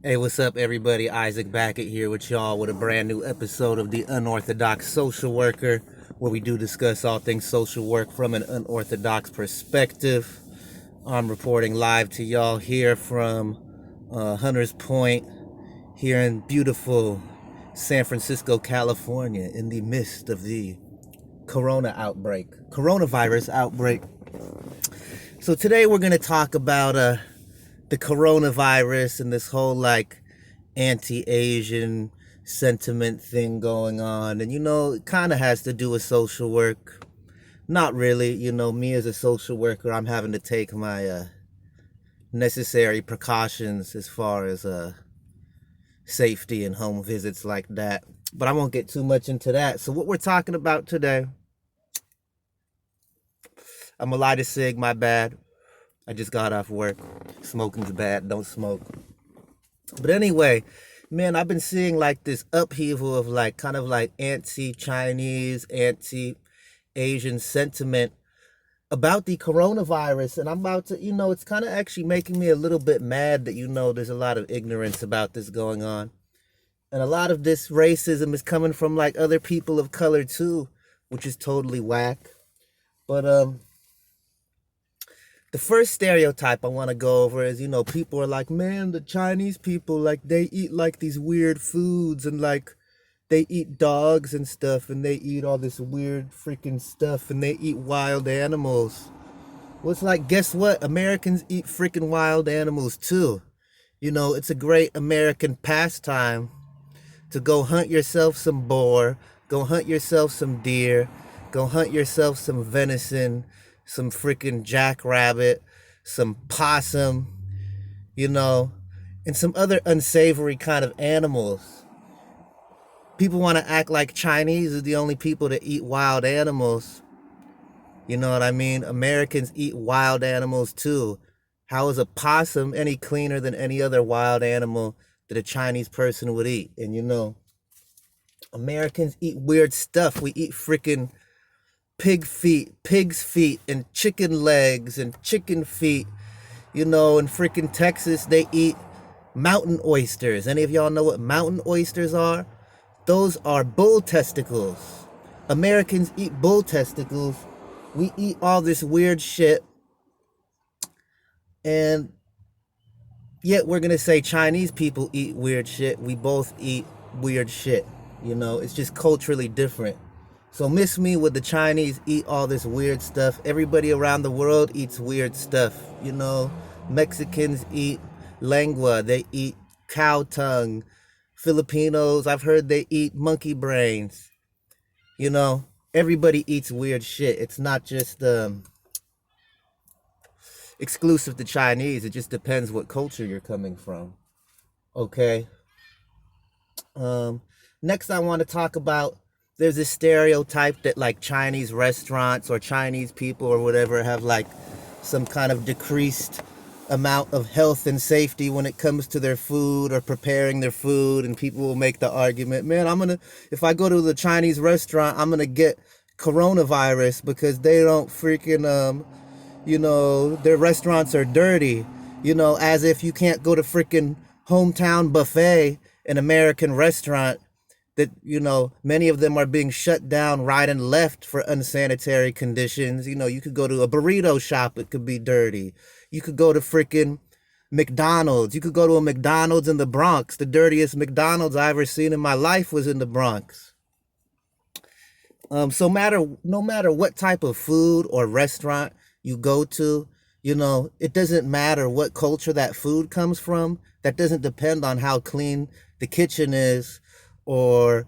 Hey, what's up, everybody? Isaac Backett here with y'all with a brand new episode of The Unorthodox Social Worker, where we do discuss all things social work from an unorthodox perspective. I'm reporting live to y'all here from Hunters Point, here in beautiful San Francisco, California, in the midst of the coronavirus outbreak. So today we're going to talk about the coronavirus and this whole like anti-Asian sentiment thing going on. And it kind of has to do with social work. Not really. Me as a social worker, I'm having to take my necessary precautions as far as safety and home visits like that. But I won't get too much into that. So what we're talking about today, I'm a light a cig, my bad. I just got off work. Smoking's bad, don't smoke. But anyway, man, I've been seeing like this upheaval of like kind of like anti-Chinese, anti-Asian sentiment about the coronavirus. And I'm about to, it's kind of actually making me a little bit mad that, there's a lot of ignorance about this going on. And a lot of this racism is coming from like other people of color too, which is totally whack. But the first stereotype I want to go over is, people are like, man, the Chinese people, like, they eat like these weird foods and like they eat dogs and stuff and they eat all this weird freaking stuff and they eat wild animals. Well, it's like, guess what? Americans eat freaking wild animals too. It's a great American pastime to go hunt yourself some boar, go hunt yourself some deer, go hunt yourself some venison, some freaking jackrabbit, some possum, and some other unsavory kind of animals. People want to act like Chinese are the only people that eat wild animals. You know what I mean? Americans eat wild animals too. How is a possum any cleaner than any other wild animal that a Chinese person would eat? And Americans eat weird stuff. We eat freaking pig's feet, and chicken legs and chicken feet. In freaking Texas, they eat mountain oysters. Any of y'all know what mountain oysters are? Those are bull testicles. Americans eat bull testicles. We eat all this weird shit. And yet we're going to say Chinese people eat weird shit. We both eat weird shit. It's just culturally different. So miss me with the Chinese eat all this weird stuff. Everybody around the world eats weird stuff. Mexicans eat lengua. They eat cow tongue. Filipinos, I've heard they eat monkey brains. Everybody eats weird shit. It's not just exclusive to Chinese. It just depends what culture you're coming from. Okay. Next, I want to talk about, there's this stereotype that like Chinese restaurants or Chinese people or whatever have like some kind of decreased amount of health and safety when it comes to their food or preparing their food. And people will make the argument, man, if I go to the Chinese restaurant, I'm gonna get coronavirus because they don't freaking their restaurants are dirty, as if you can't go to freaking hometown buffet, an American restaurant that, many of them are being shut down right and left for unsanitary conditions. You could go to a burrito shop, it could be dirty. You could go to freaking McDonald's. You could go to a McDonald's in the Bronx. The dirtiest McDonald's I ever seen in my life was in the Bronx. No matter what type of food or restaurant you go to, it doesn't matter what culture that food comes from. That doesn't depend on how clean the kitchen is or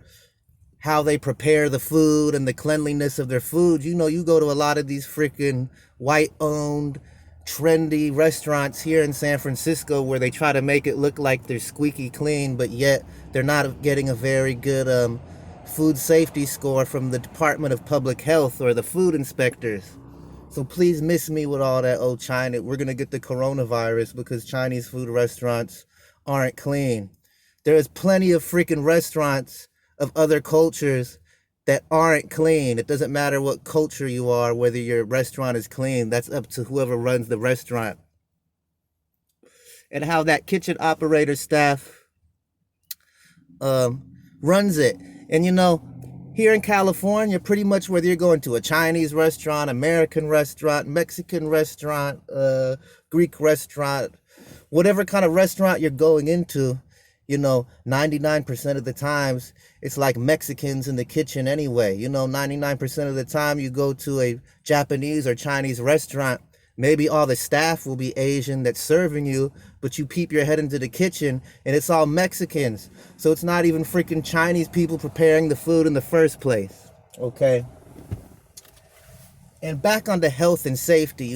how they prepare the food and the cleanliness of their food. You go to a lot of these freaking white-owned, trendy restaurants here in San Francisco where they try to make it look like they're squeaky clean, but yet they're not getting a very good food safety score from the Department of Public Health or the food inspectors. So please miss me with all that, oh, China, we're going to get the coronavirus because Chinese food restaurants aren't clean. There is plenty of freaking restaurants of other cultures that aren't clean. It doesn't matter what culture you are, whether your restaurant is clean. That's up to whoever runs the restaurant. and how that kitchen operator staff um, runs it. And here in California, pretty much whether you're going to a Chinese restaurant, American restaurant, Mexican restaurant, Greek restaurant, whatever kind of restaurant you're going into, 99% of the times it's like Mexicans in the kitchen anyway. 99% of the time you go to a Japanese or Chinese restaurant, maybe all the staff will be Asian that's serving you, but you peep your head into the kitchen and it's all Mexicans. So it's not even freaking Chinese people preparing the food in the first place. Okay. And back on the health and safety,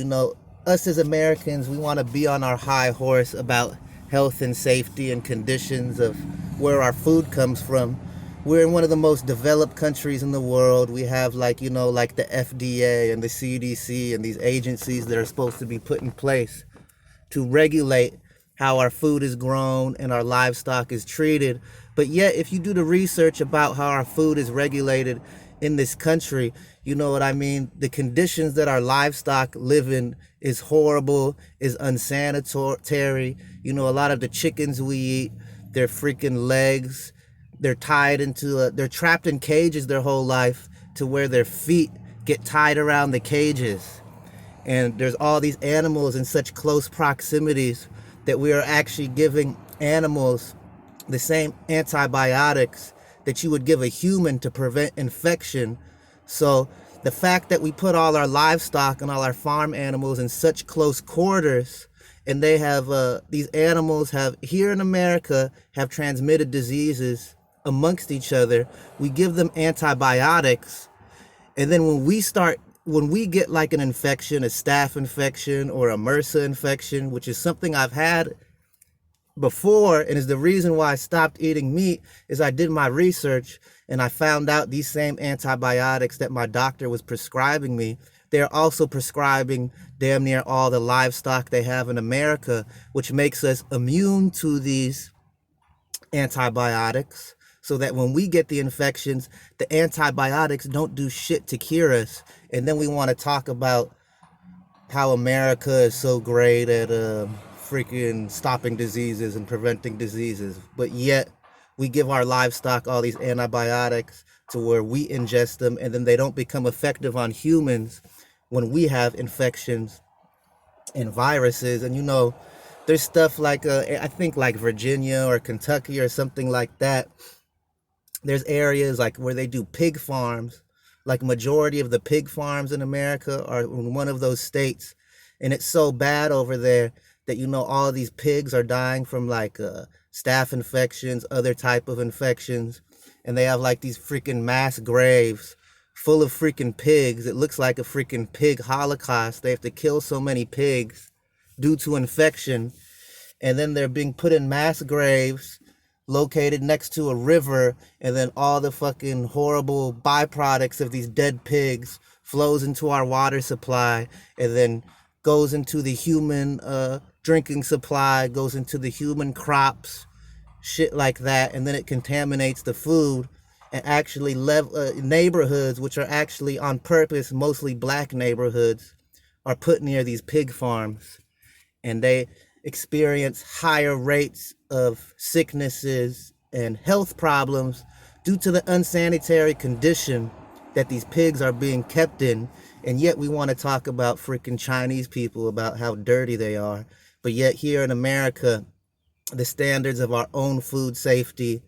us as Americans, we want to be on our high horse about health and safety and conditions of where our food comes from. We're in one of the most developed countries in the world. We have like the FDA and the CDC and these agencies that are supposed to be put in place to regulate how our food is grown and our livestock is treated. But yet, if you do the research about how our food is regulated in this country, you know what I mean? The conditions that our livestock live in is horrible, is unsanitary. A lot of the chickens we eat, their freaking legs, they're they're trapped in cages their whole life to where their feet get tied around the cages. And there's all these animals in such close proximities that we are actually giving animals the same antibiotics that you would give a human to prevent infection. So the fact that we put all our livestock and all our farm animals in such close quarters, and they have these animals have here in America have transmitted diseases amongst each other. We give them antibiotics, and then when we get like an infection, a staph infection or a MRSA infection, which is something I've had before, and is the reason why I stopped eating meat, is I did my research and I found out these same antibiotics that my doctor was prescribing me, they're also prescribing damn near all the livestock they have in America, which makes us immune to these antibiotics, so that when we get the infections, the antibiotics don't do shit to cure us. And then we want to talk about how America is so great at freaking stopping diseases and preventing diseases, but yet we give our livestock all these antibiotics to where we ingest them, and then they don't become effective on humans when we have infections and viruses. And there's stuff like I think like Virginia or Kentucky or something like that. There's areas like where they do pig farms, like majority of the pig farms in America are in one of those states, and it's so bad over there that all of these pigs are dying from like staph infections, other type of infections, and they have like these freaking mass graves full of freaking pigs. It looks like a freaking pig holocaust. They have to kill so many pigs due to infection, and then they're being put in mass graves located next to a river, and then all the fucking horrible byproducts of these dead pigs flows into our water supply, and then goes into the human drinking supply, goes into the human crops, shit like that, and then it contaminates the food. And actually neighborhoods, which are actually on purpose mostly black neighborhoods, are put near these pig farms, and they experience higher rates of sicknesses and health problems due to the unsanitary condition that these pigs are being kept in. And yet we want to talk about freaking Chinese people, about how dirty they are. But yet here in America, the standards of our own food safety,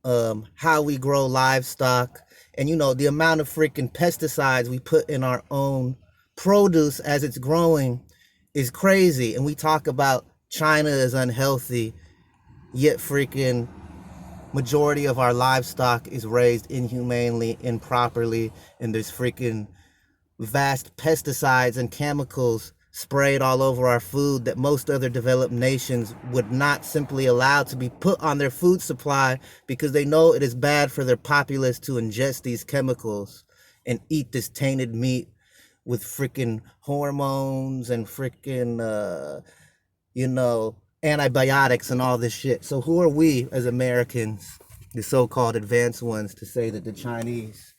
how we grow livestock, and the amount of freaking pesticides we put in our own produce as it's growing is crazy. And we talk about China is unhealthy, yet freaking majority of our livestock is raised inhumanely, improperly, and there's freaking vast pesticides and chemicals sprayed all over our food that most other developed nations would not simply allow to be put on their food supply, because they know it is bad for their populace to ingest these chemicals and eat this tainted meat with freaking hormones and freaking antibiotics and all this shit. So who are we as Americans, the so-called advanced ones, to say that the Chinese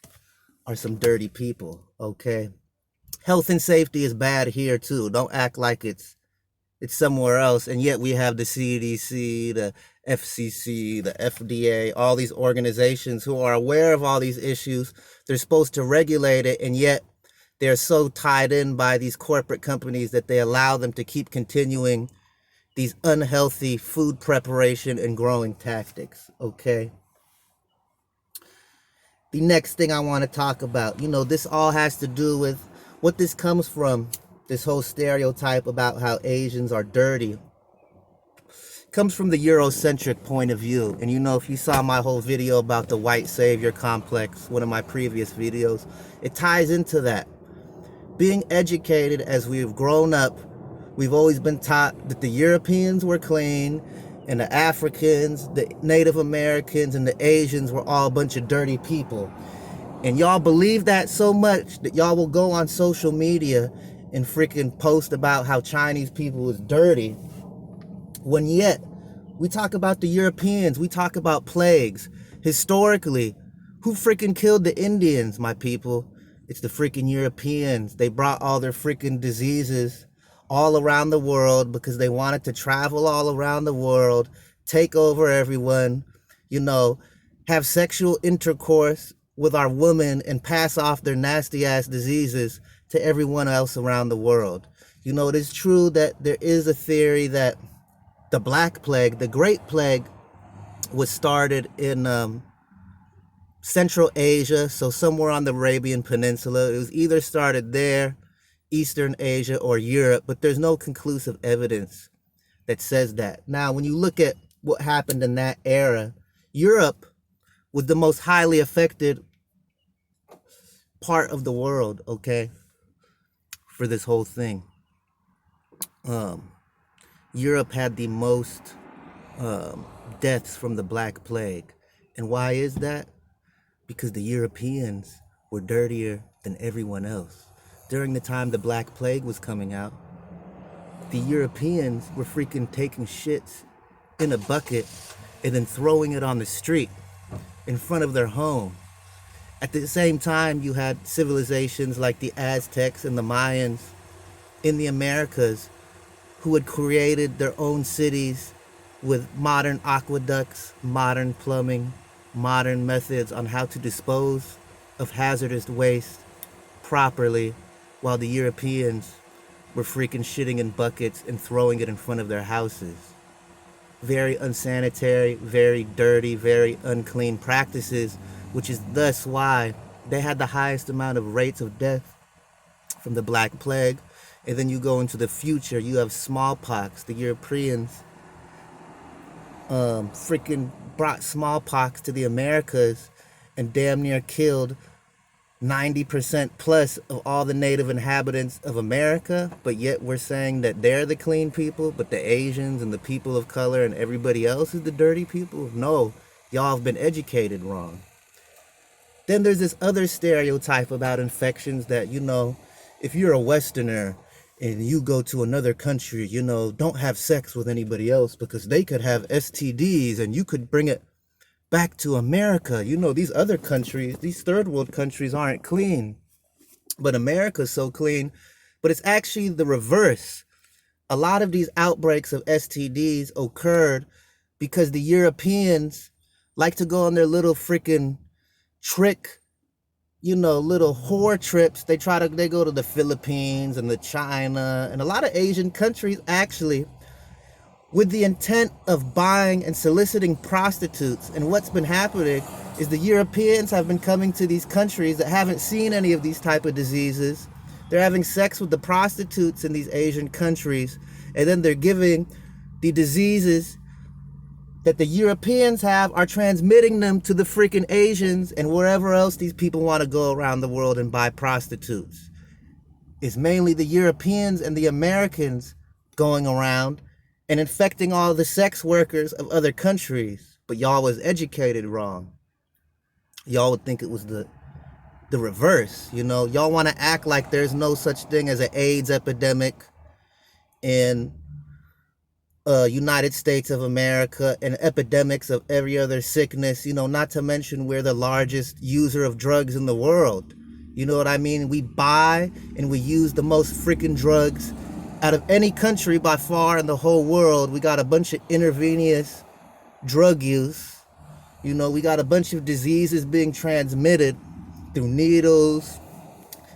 are some dirty people? Okay. Health and safety is bad here too. Don't act like it's It's somewhere else. And yet we have the CDC, the FCC, the FDA, all these organizations who are aware of all these issues. They're supposed to regulate it, and yet they're so tied in by these corporate companies that they allow them to keep continuing these unhealthy food preparation and growing tactics. Okay. The next thing I want to talk about, this all has to do with what this comes from. This whole stereotype about how Asians are dirty comes from the Eurocentric point of view. And if you saw my whole video about the white savior complex, one of my previous videos, it ties into that. Being educated as we've grown up, we've always been taught that the Europeans were clean and the Africans, the Native Americans, and the Asians were all a bunch of dirty people. And y'all believe that so much that y'all will go on social media and freaking post about how Chinese people is dirty, when yet we talk about the Europeans, we talk about plagues. Historically, who freaking killed the Indians, my people? It's the freaking Europeans. They brought all their freaking diseases all around the world because they wanted to travel all around the world, take over everyone, have sexual intercourse with our women and pass off their nasty ass diseases to everyone else around the world. It is true that there is a theory that the Black Plague, the Great Plague, was started in Central Asia, so somewhere on the Arabian Peninsula. It was either started there, Eastern Asia, or Europe, but there's no conclusive evidence that says that. Now, when you look at what happened in that era, Europe was the most highly affected part of the world, okay, for this whole thing. Europe had the most deaths from the Black Plague. And why is that? Because the Europeans were dirtier than everyone else. During the time the Black Plague was coming out, the Europeans were freaking taking shits in a bucket and then throwing it on the street in front of their home. At the same time, you had civilizations like the Aztecs and the Mayans in the Americas who had created their own cities with modern aqueducts, modern plumbing, modern methods on how to dispose of hazardous waste properly, while the Europeans were freaking shitting in buckets and throwing it in front of their houses. Very unsanitary, very dirty, very unclean practices, which is thus why they had the highest amount of rates of death from the Black Plague. And then you go into the future, you have smallpox. The Europeans freaking brought smallpox to the Americas and damn near killed 90% plus of all the native inhabitants of America, but yet we're saying that they're the clean people, but the Asians and the people of color and everybody else is the dirty people? No, y'all have been educated wrong. Then there's this other stereotype about infections that, if you're a Westerner and you go to another country, don't have sex with anybody else because they could have STDs and you could bring it back to America. These other countries, these third world countries aren't clean, but America's so clean. But it's actually the reverse. A lot of these outbreaks of STDs occurred because the Europeans like to go on their little freaking trick, little whore trips. They go to the Philippines and the China and a lot of Asian countries actually, with the intent of buying and soliciting prostitutes. And what's been happening is the Europeans have been coming to these countries that haven't seen any of these type of diseases. They're having sex with the prostitutes in these Asian countries, and then they're giving the diseases that the Europeans have, are transmitting them to the freaking Asians and wherever else these people want to go around the world and buy prostitutes. It's mainly the Europeans and the Americans going around and infecting all the sex workers of other countries. But y'all was educated wrong. Y'all would think it was the reverse. Y'all want to act like there's no such thing as an AIDS epidemic in United States of America and epidemics of every other sickness, not to mention we're the largest user of drugs in the world. You know what I mean? We buy and we use the most freaking drugs Out of any country by far in the whole world, we got a bunch of intravenous drug use. You know, we got a bunch of diseases being transmitted through needles,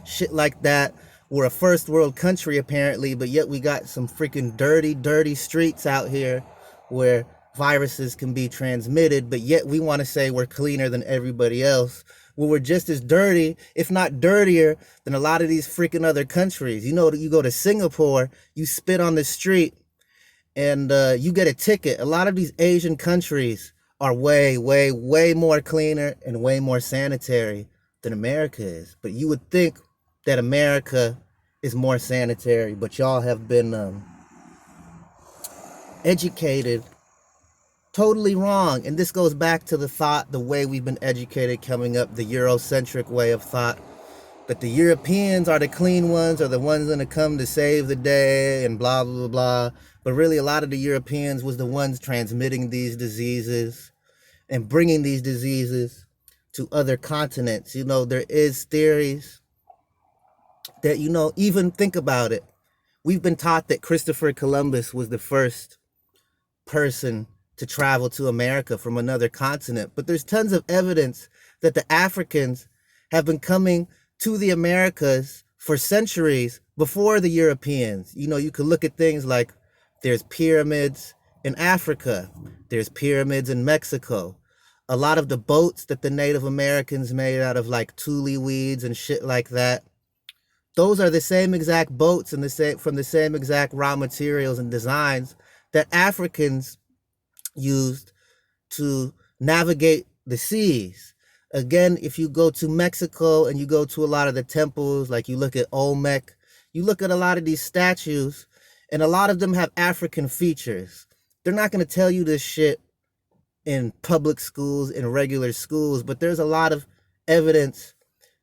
shit like that. We're a first world country apparently, but yet we got some freaking dirty streets out here where viruses can be transmitted, but yet we want to say we're cleaner than everybody else. Well, we're just as dirty, if not dirtier, than a lot of these freaking other countries. You know, you go to Singapore, you spit on the street, and you get a ticket. A lot of these Asian countries are way more cleaner and way more sanitary than America is. But you would think that America is more sanitary, but y'all have been educated totally wrong. And this goes back to the thought, the way we've been educated coming up, the Eurocentric way of thought, that the Europeans are the clean ones, are the ones going to come to save the day and blah, blah, blah. But really, a lot of the Europeans was the ones transmitting these diseases and bringing these diseases to other continents. You know, there is theories that, you know, even think about it. We've been taught that Christopher Columbus was the first person to travel to America from another continent. But there's tons of evidence that the Africans have been coming to the Americas for centuries before the Europeans. You know, you could look at things like there's pyramids in Africa, there's pyramids in Mexico. A lot of the boats that the Native Americans made out of like tule weeds and shit like that, those are the same exact boats and from the same exact raw materials and designs that Africans used to navigate the seas. Again, if you go to Mexico and you go to a lot of the temples, like you look at Olmec, you look at a lot of these statues, and a lot of them have African features. They're not going to tell you this shit in public schools, in regular schools, but there's a lot of evidence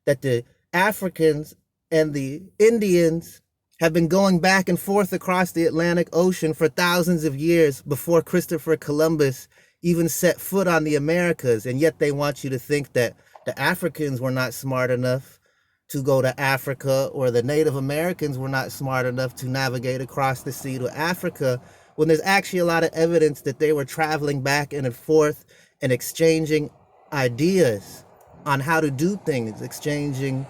that the Africans and the Indians have been going back and forth across the Atlantic Ocean for thousands of years before Christopher Columbus even set foot on the Americas. And yet they want you to think that the Africans were not smart enough to go to Africa, or the Native Americans were not smart enough to navigate across the sea to Africa, when there's actually a lot of evidence that they were traveling back and forth and exchanging ideas on how to do things, exchanging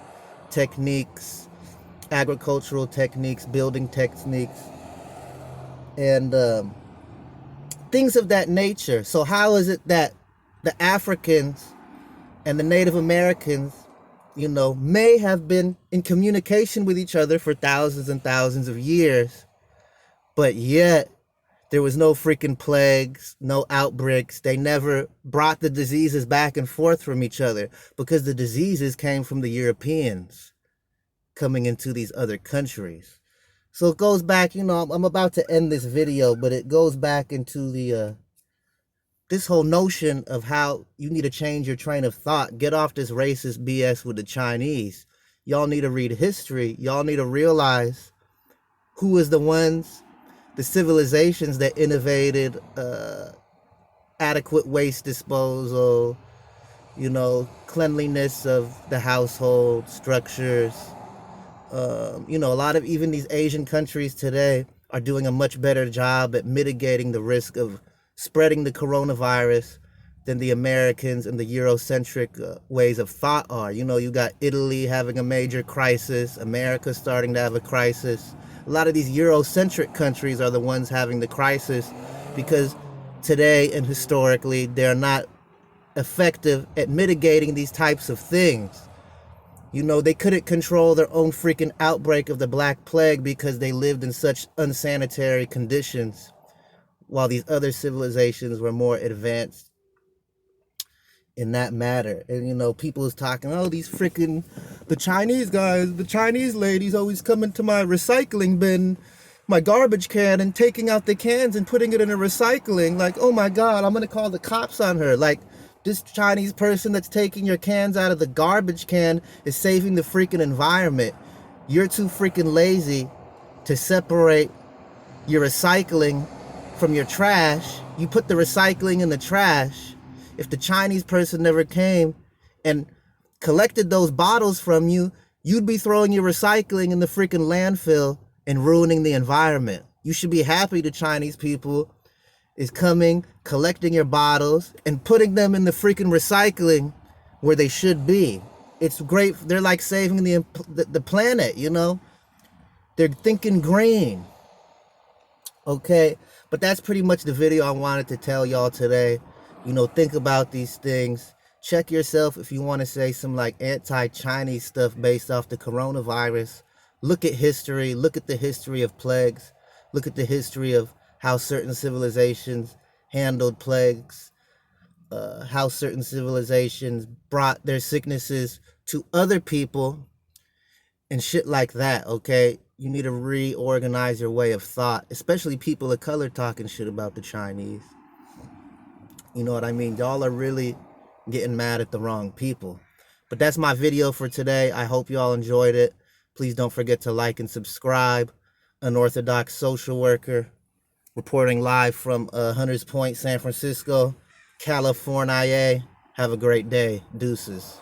techniques, agricultural techniques, building techniques, and things of that nature. So how is it that the Africans and the Native Americans, you know, may have been in communication with each other for thousands and thousands of years, but yet there was no freaking plagues, no outbreaks. They never brought the diseases back and forth from each other, because the diseases came from the Europeans coming into these other countries. So it goes back, you know, I'm about to end this video, but it goes back into the this whole notion of how you need to change your train of thought. Get off this racist BS with the Chinese. Y'all need to read history. Y'all need to realize who is the ones, the civilizations that innovated adequate waste disposal, you know, cleanliness of the household structures. You know, a lot of even these Asian countries today are doing a much better job at mitigating the risk of spreading the coronavirus than the Americans and the Eurocentric ways of thought are. You know, you got Italy having a major crisis, America starting to have a crisis. A lot of these Eurocentric countries are the ones having the crisis because today and historically they're not effective at mitigating these types of things. You know, they couldn't control their own freaking outbreak of the Black Plague because they lived in such unsanitary conditions, while these other civilizations were more advanced in that matter. And, you know, people is talking, oh, these freaking, the Chinese guys, the Chinese ladies always come into my recycling bin, my garbage can, and taking out the cans and putting it in a recycling. Like, oh my God, I'm going to call the cops on her. Like, this Chinese person that's taking your cans out of the garbage can is saving the freaking environment. You're too freaking lazy to separate your recycling from your trash. You put the recycling in the trash. If the Chinese person never came and collected those bottles from you, you'd be throwing your recycling in the freaking landfill and ruining the environment. You should be happy the Chinese people is coming, collecting your bottles, and putting them in the freaking recycling where they should be. It's great. They're like saving the planet, you know? They're thinking green. Okay? But that's pretty much the video I wanted to tell y'all today. You know, think about these things. Check yourself if you want to say some like anti-Chinese stuff based off the coronavirus. Look at history. Look at the history of plagues. Look at the history of how certain civilizations handled plagues. How certain civilizations brought their sicknesses to other people and shit like that, okay? You need to reorganize your way of thought, especially people of color talking shit about the Chinese. You know what I mean? Y'all are really getting mad at the wrong people. But that's my video for today. I hope y'all enjoyed it. Please don't forget to like and subscribe. Unorthodox social worker reporting live from Hunters Point, San Francisco, California. Have a great day. Deuces.